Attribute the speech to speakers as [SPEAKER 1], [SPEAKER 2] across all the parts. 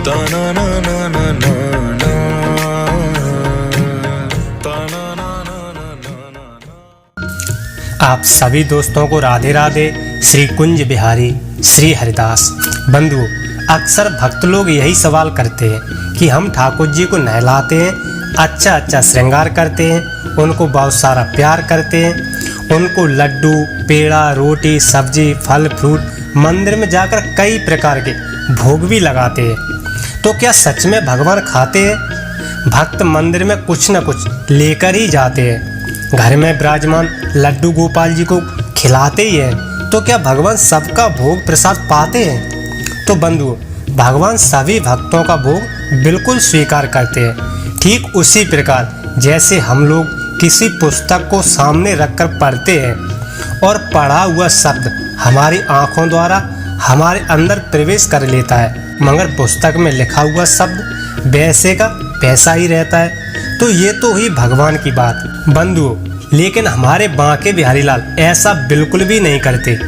[SPEAKER 1] आप सभी दोस्तों को राधे राधे। श्री कुंज बिहारी श्री हरिदास। बंधुओं, अक्सर भक्त लोग यही सवाल करते हैं कि हम ठाकुर जी को नहलाते हैं, अच्छा अच्छा श्रृंगार करते हैं, उनको बहुत सारा प्यार करते हैं, उनको लड्डू, पेड़ा, रोटी, सब्जी, फल फ्रूट मंदिर में जाकर कई प्रकार के भोग भी लगाते हैं। तो क्या सच में भगवान खाते हैं? भक्त मंदिर में कुछ न कुछ लेकर ही जाते हैं। घर में विराजमान लड्डू गोपाल जी को खिलाते ही हैं। तो क्या भगवान सबका भोग प्रसाद पाते हैं? तो बंधुओं, भगवान सभी भक्तों का भोग बिल्कुल स्वीकार करते हैं। ठीक उसी प्रकार जैसे हम लोग किसी पुस्तक को सामने रखकर पढ़ते हैं और पढ़ा हुआ शब्द हमारी आँखों द्वारा हमारे अंदर प्रवेश कर लेता है, मगर पुस्तक में लिखा हुआ शब्द वैसे का वैसा ही रहता है। तो ये तो हुई भगवान की बात। बंधुओं, लेकिन हमारे बांके बिहारी लाल ऐसा बिल्कुल भी नहीं करते।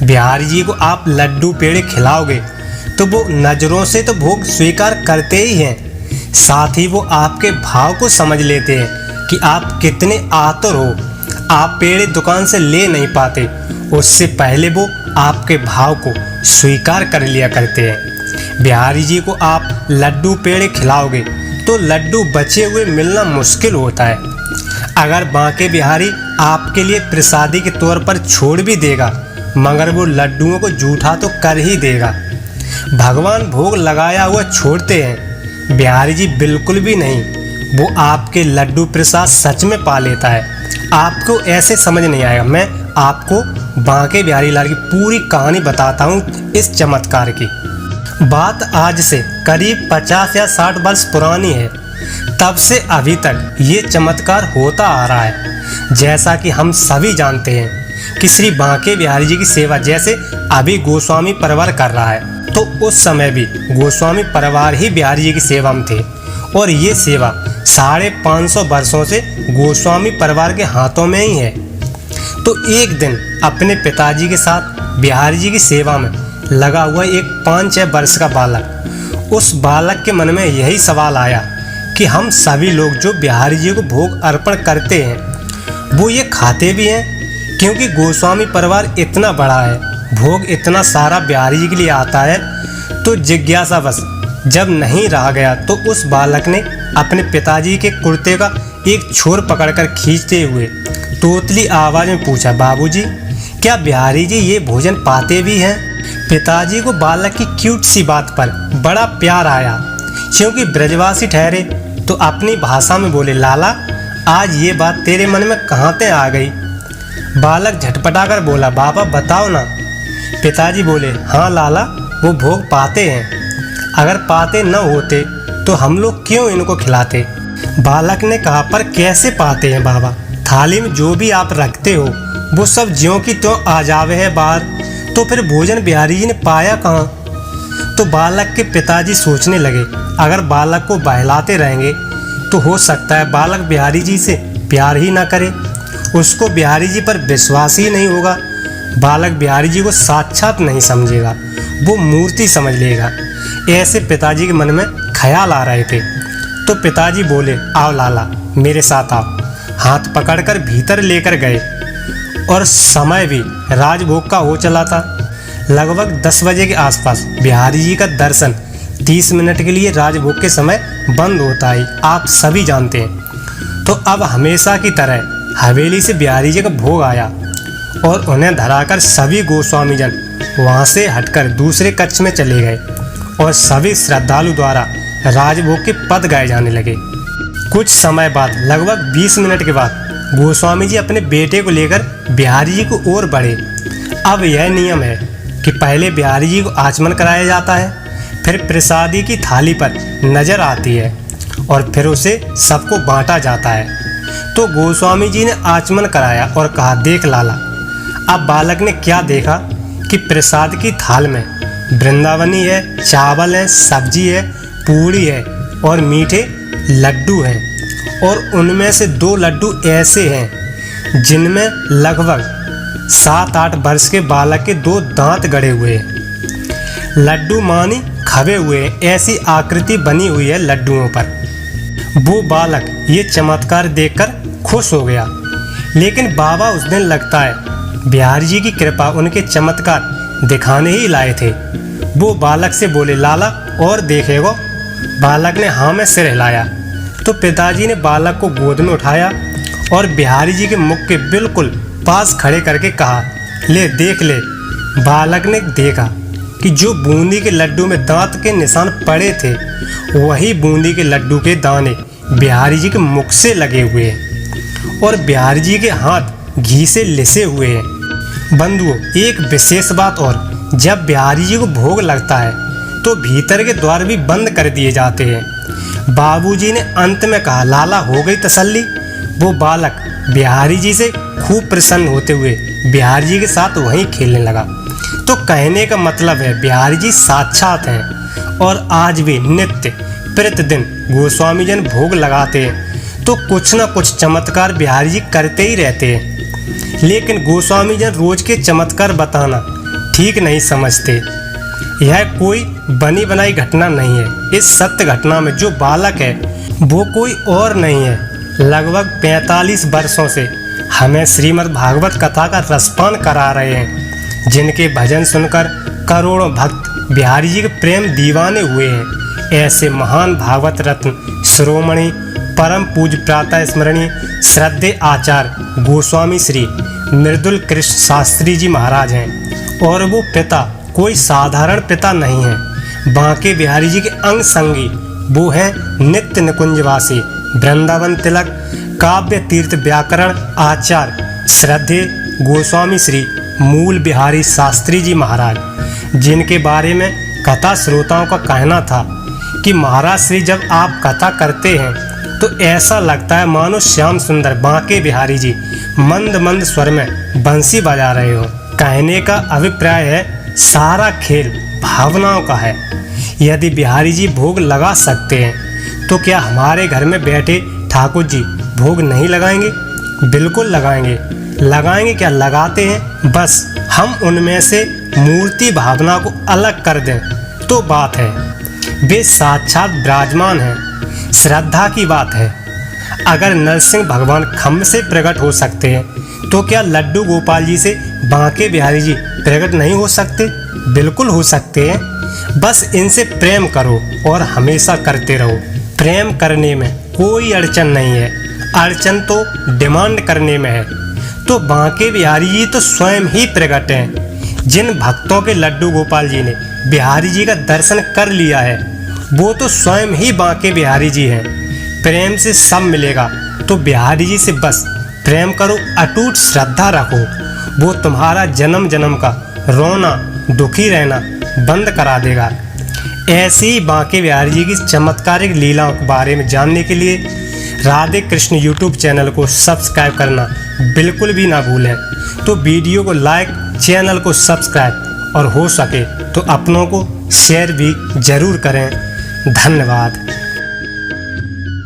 [SPEAKER 1] बिहारी जी को आप लड्डू पेड़े खिलाओगे तो वो नज़रों से तो भोग स्वीकार करते ही हैं, साथ ही वो आपके भाव को समझ लेते हैं कि आप कितने आतुर हो। आप पेड़े दुकान से ले नहीं पाते, उससे पहले वो आपके भाव को स्वीकार कर लिया करते हैं। बिहारी जी को आप लड्डू पेड़े खिलाओगे तो लड्डू बचे हुए मिलना मुश्किल होता है। अगर बांके बिहारी आपके लिए प्रसादी के तौर पर छोड़ भी देगा, मगर वो लड्डुओं को जूठा तो कर ही देगा। भगवान भोग लगाया हुआ छोड़ते हैं, बिहारी जी बिल्कुल भी नहीं। वो आपके लड्डू प्रसाद सच में पा लेता है। आपको ऐसे समझ नहीं आएगा। मैं आपको बांके बिहारी लाल की पूरी कहानी बताता हूँ इस चमत्कार की। बात आज से करीब 50 या 60 वर्ष पुरानी है। तब से अभी तक ये चमत्कार होता आ रहा है। जैसा कि हम सभी जानते हैं कि श्री बांके बिहारी जी की सेवा जैसे अभी गोस्वामी परिवार कर रहा है, तो उस समय भी गोस्वामी परिवार ही बिहारी जी की सेवा में थे और ये सेवा 550 वर्षों से गोस्वामी परिवार के हाथों में ही है। तो एक दिन अपने पिताजी के साथ बिहारी जी की सेवा में लगा हुआ एक 5-6 वर्ष का बालक, उस बालक के मन में यही सवाल आया कि हम सभी लोग जो बिहारी जी को भोग अर्पण करते हैं वो ये खाते भी हैं, क्योंकि गोस्वामी परिवार इतना बड़ा है, भोग इतना सारा बिहारी जी के लिए आता है। तो जिज्ञासावश जब नहीं रहा गया तो उस बालक ने अपने पिताजी के कुर्ते का एक छोर पकड़कर खींचते हुए तोतली आवाज में पूछा, बाबूजी, क्या बिहारी जी ये भोजन पाते भी हैं? पिताजी को बालक की क्यूट सी बात पर बड़ा प्यार आया, क्योंकि ब्रजवासी ठहरे तो अपनी भाषा में बोले, लाला, आज ये बात तेरे मन में कहाँ से आ गई? बालक झटपटाकर बोला, बाबा बताओ ना। पिताजी बोले, हाँ लाला, वो भोग पाते हैं। अगर पाते न होते तो हम लोग क्यों इनको खिलाते? बालक ने कहा, पर कैसे पाते हैं बाबा? थाली में जो भी आप रखते हो वो सब ज्यों की तो आ जावे है बाहर, तो फिर भोजन बिहारी जी ने पाया कहाँ? तो बालक के पिताजी सोचने लगे, अगर बालक को बहलाते रहेंगे तो हो सकता है बालक बिहारी जी से प्यार ही ना करे, उसको बिहारी जी पर विश्वास ही नहीं होगा, बालक बिहारी जी को साक्षात नहीं समझेगा, वो मूर्ति समझ लेगा। ऐसे पिताजी के मन में ख्याल आ रहे थे। तो पिताजी बोले, आओ लाला, मेरे साथ आओ। हाथ पकड़कर भीतर लेकर गए और समय भी राजभोग का हो चला था। लगभग 10 बजे के आसपास बिहारी जी का दर्शन 30 मिनट के लिए राजभोग के समय बंद होता है, आप सभी जानते हैं। तो अब हमेशा की तरह हवेली से बिहारी जी का भोग आया और उन्हें धराकर सभी गोस्वामी जन वहाँ से हटकर दूसरे कक्ष में चले गए और सभी श्रद्धालु द्वारा राजभोग के पद गाए जाने लगे। कुछ समय बाद, लगभग 20 मिनट के बाद, गोस्वामी जी अपने बेटे को लेकर बिहारी जी को ओर बढ़े। अब यह नियम है कि पहले बिहारी जी को आचमन कराया जाता है, फिर प्रसादी की थाली पर नजर आती है और फिर उसे सबको बांटा जाता है। तो गोस्वामी जी ने आचमन कराया और कहा, देख लाला। अब बालक ने क्या देखा कि प्रसाद की थाल में वृंदावनी है, चावल है, सब्जी है, पूड़ी है और मीठे लड्डू हैं, और उनमें से 2 लड्डू ऐसे हैं जिनमें लगभग 7-8 वर्ष के बालक के 2 दांत गड़े हुए हैं। लड्डू मानी खबे हुए ऐसी आकृति बनी हुई है लड्डुओं पर। वो बालक ये चमत्कार देखकर खुश हो गया, लेकिन बाबा उस दिन लगता है बिहारी जी की कृपा उनके चमत्कार दिखाने ही लाए थे। वो बालक से बोले, लाला और देखेगो? बालक ने हाँ में सिर हिलाया। तो पिताजी ने बालक को गोद में उठाया और बिहारी जी के मुख के बिल्कुल पास खड़े करके कहा, ले देख ले। बालक ने देखा कि जो बूंदी के लड्डू में दांत के निशान पड़े थे, वही बूंदी के लड्डू के दाने बिहारी जी के मुख से लगे हुए हैं और बिहारी जी के हाथ घी से लिसे हुए हैं। बंधुओं, एक विशेष बात और, जब बिहारी जी को भोग लगता है तो भीतर के द्वार भी बंद कर दिए जाते हैं। बाबूजी ने अंत में कहा, लाला हो गई तसल्ली? वो बालक बिहारी जी से खूब प्रसन्न होते हुए बिहारी जी के साथ वहीं खेलने लगा। तो कहने का मतलब है बिहारी जी साक्षात हैं और आज भी नित्य प्रतिदिन गोस्वामी जन भोग लगाते हैं तो कुछ न कुछ चमत्कार बिहारी जी करते ही रहते हैं। लेकिन गोस्वामी जन रोज के चमत्कार बताना ठीक नहीं समझते। यह कोई बनी बनाई घटना नहीं है। इस सत्य घटना में जो बालक है वो कोई और नहीं है। लगभग 45 वर्षों से हमें श्रीमद् भागवत कथा का रसपान करा रहे हैं, जिनके भजन सुनकर करोड़ों भक्त बिहारी जी के प्रेम दीवाने हुए हैं। ऐसे महान भागवत रत्न शिरोमणि परम पूज्य प्रातः स्मरणीय श्रद्धेय आचार्य गोस्वामी श्री मृदुल कृष्ण शास्त्री जी महाराज हैं और वो पिता कोई साधारण पिता नहीं है। बांके बिहारी जी के अंग संगी वो हैं नित्य निकुंजवासी वृंदावन तिलक काव्य तीर्थ व्याकरण आचार्य श्रद्धेय गोस्वामी श्री मूल बिहारी शास्त्री जी महाराज, जिनके बारे में कथा श्रोताओं का कहना था कि महाराज श्री जब आप कथा करते हैं तो ऐसा लगता है मानो श्याम सुंदर बांके बिहारी जी मंद मंद स्वर में बंसी बजा रहे हो। कहने का अभिप्राय है सारा खेल भावनाओं का है। यदि बिहारी जी भोग लगा सकते हैं तो क्या हमारे घर में बैठे ठाकुर जी भोग नहीं लगाएंगे? बिल्कुल लगाएंगे। लगाएंगे क्या, लगाते हैं। बस हम उनमें से मूर्ति भावना को अलग कर दें तो बात है। वे साक्षात विराजमान हैं। श्रद्धा की बात है। अगर नरसिंह भगवान खम्भ से प्रकट हो सकते हैं तो क्या लड्डू गोपाल जी से बांके बिहारी जी प्रकट नहीं हो सकते? बिल्कुल हो सकते हैं। बस इनसे प्रेम करो और हमेशा करते रहो। प्रेम करने में कोई अड़चन नहीं है, अड़चन तो डिमांड करने में है। तो बांके बिहारी जी तो स्वयं ही प्रकट हैं। जिन भक्तों के लड्डू गोपाल जी ने बिहारी जी का दर्शन कर लिया है वो तो स्वयं ही बांके बिहारी जी हैं। प्रेम से सब मिलेगा। तो बिहारी जी से बस प्रेम करो, अटूट श्रद्धा रखो। वो तुम्हारा जन्म जन्म का रोना दुखी रहना बंद करा देगा। ऐसे ही बांके बिहारी जी की चमत्कारिक लीलाओं के बारे में जानने के लिए राधे कृष्ण यूट्यूब चैनल को सब्सक्राइब करना बिल्कुल भी ना भूलें। तो वीडियो को लाइक, चैनल को सब्सक्राइब और हो सके तो अपनों को शेयर भी जरूर करें। धन्यवाद।